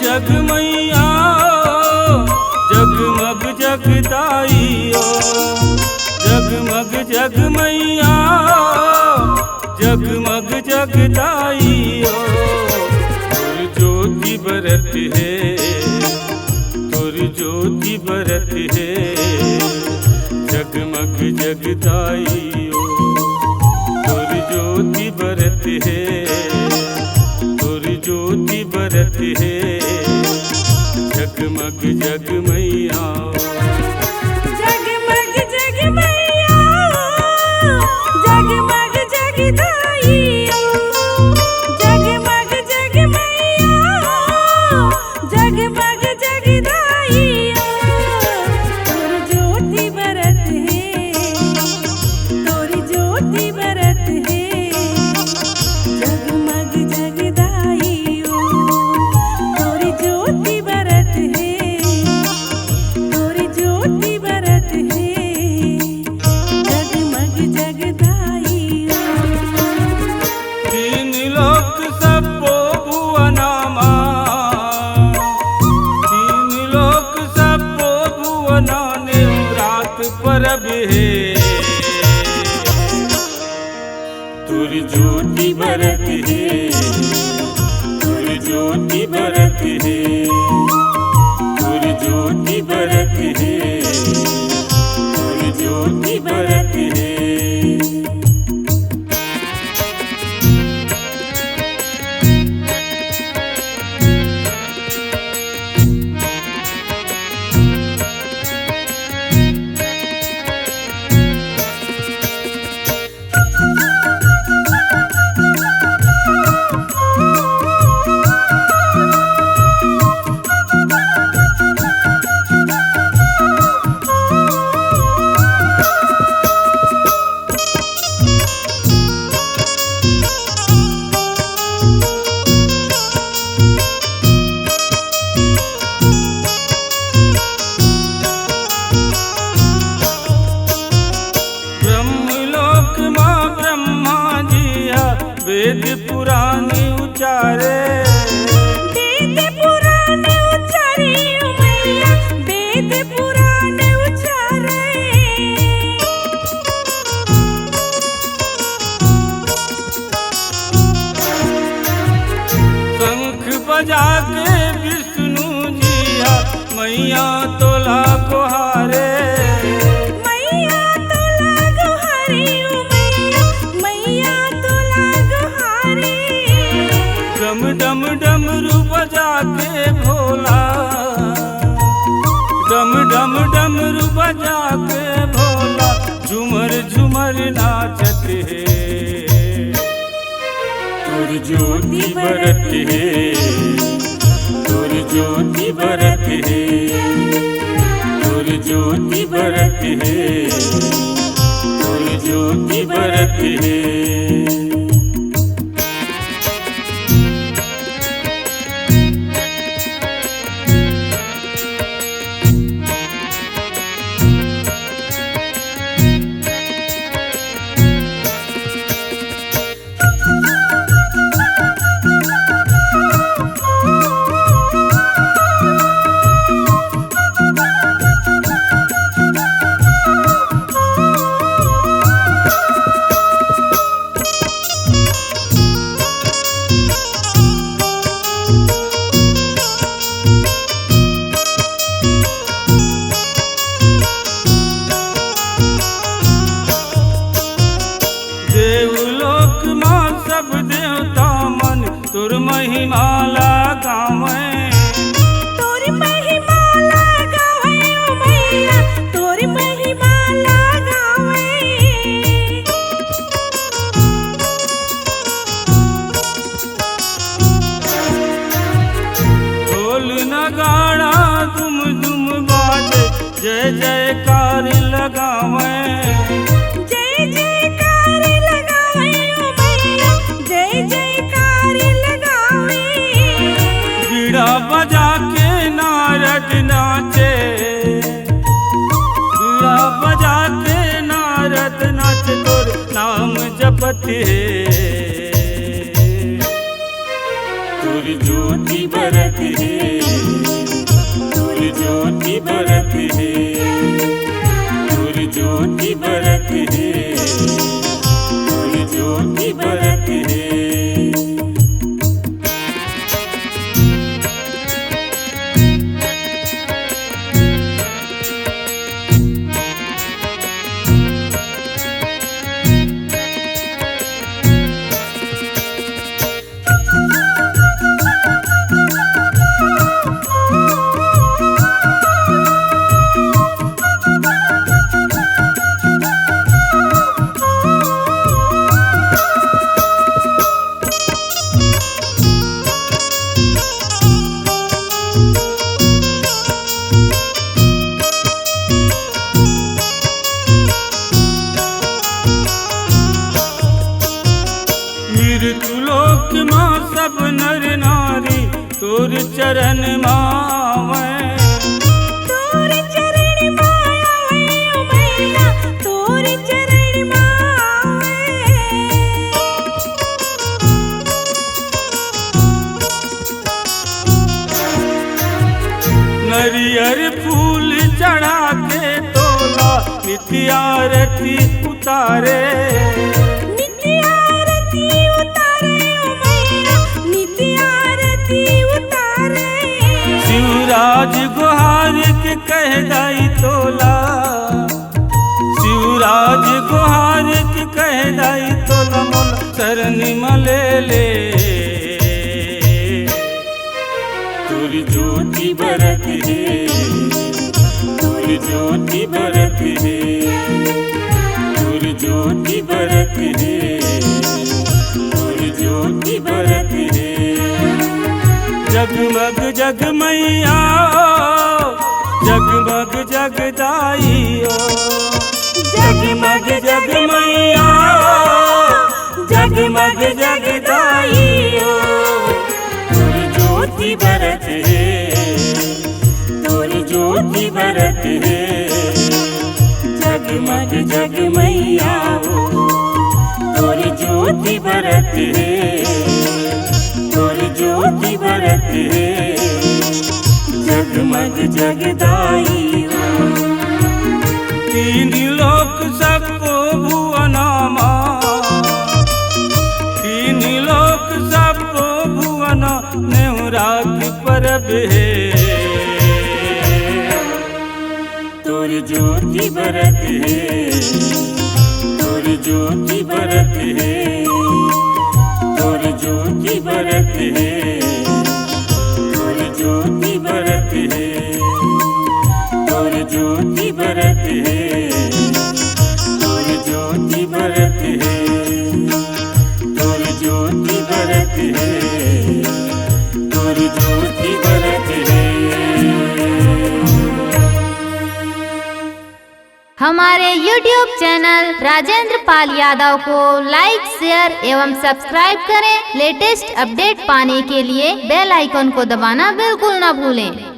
जग मैया जगमग जगदाइयो, जगमग जग मैया जगमग जगदाइयो। तुर ज्योति बरत है, तुर ज्योति बरत है, जगमग जगदाइयो। तुर ज्योति बरत है, तुर ज्योति बरत है, जगमग जग मैया। जगमग जग मैया जगमग जगदाइयो, जगमग जग मैया जगमग जगदाइयो। तोर ज्योति बरत है, तोर ज्योति बरत है, जगमग जगदाइयो। तोर ज्योति बरत है, तोर ज्योति बरत है, जगमग जगदाइयो। तीन लोक सबो भुवनामा, तीन लोक सबो भुवना ने रात परब है। तुर ज्योति बरत है, तुर ज्योति बरत है, तुर ज्योति बरत है, तुर ज्योति बरत है। ब्रह्मलोक माँ ब्रह्मा जिया वेद पुराण उचारे, वेद पुराण उचारे ओ मैया, वेद पुराण उचारे। शंख बजा के विष्णु जिया मैया तोला गुहारे। मैया तोला गुहारे ओ मैया, मैया तोला गुहारे। डम डम डमरू बजा के भोला, डम डम डमरू बजा के भोला झूमर झूमर नाचत है। तुर ज्योति बरत है, तुर ज्योति बरत है, तुर ज्योति बरत है, तुर ज्योति बरत है। फूलपति है तुर ज्योति बरत है तुर ज्योति बरत है तुर ज्योति बरत है तुर ज्योति बरत है। मृत्युलोक माँ सब नर नारी तोर चरण मावै तोर चरण मावै ओ मैया तोर चरण मावै। नरियर फूल चढ़ा के तोला नित्य आरती उतारे शिवराज गुहार के कह दाई तोला शिवराज गुहार के कह दाई तोला मोल शरण मले ले तुर ज्योति बरत है तुर ज्योति बरत है तुर ज्योति बरत है तुर ज्योति बरत है। जगमग जगमैया जगमग जगदाइयो जगमग जगमैया जगमग जगदाइयो तुर ज्योति बरत है तुर ज्योति बरत है जगमग जगमैया तुर ज्योति बरत है तुर ज्योति बरत है जगमग जगदाई तीन लोक सबको भुवनमा तीन लोक सबको भुवन नेहुराग परब है तुर ज्योति बरत है तुर ज्योति बरत है तुर ज्योति बरत है तुर ज्योति बरत है तुर ज्योति बरत है तुर ज्योति बरत है तुर ज्योति बरत है तुर ज्योति बरत है। हमारे YouTube चैनल राजेंद्र पाल यादव को लाइक शेयर एवं सब्सक्राइब करें। लेटेस्ट अपडेट पाने के लिए बेल आइकन को दबाना बिल्कुल न भूलें।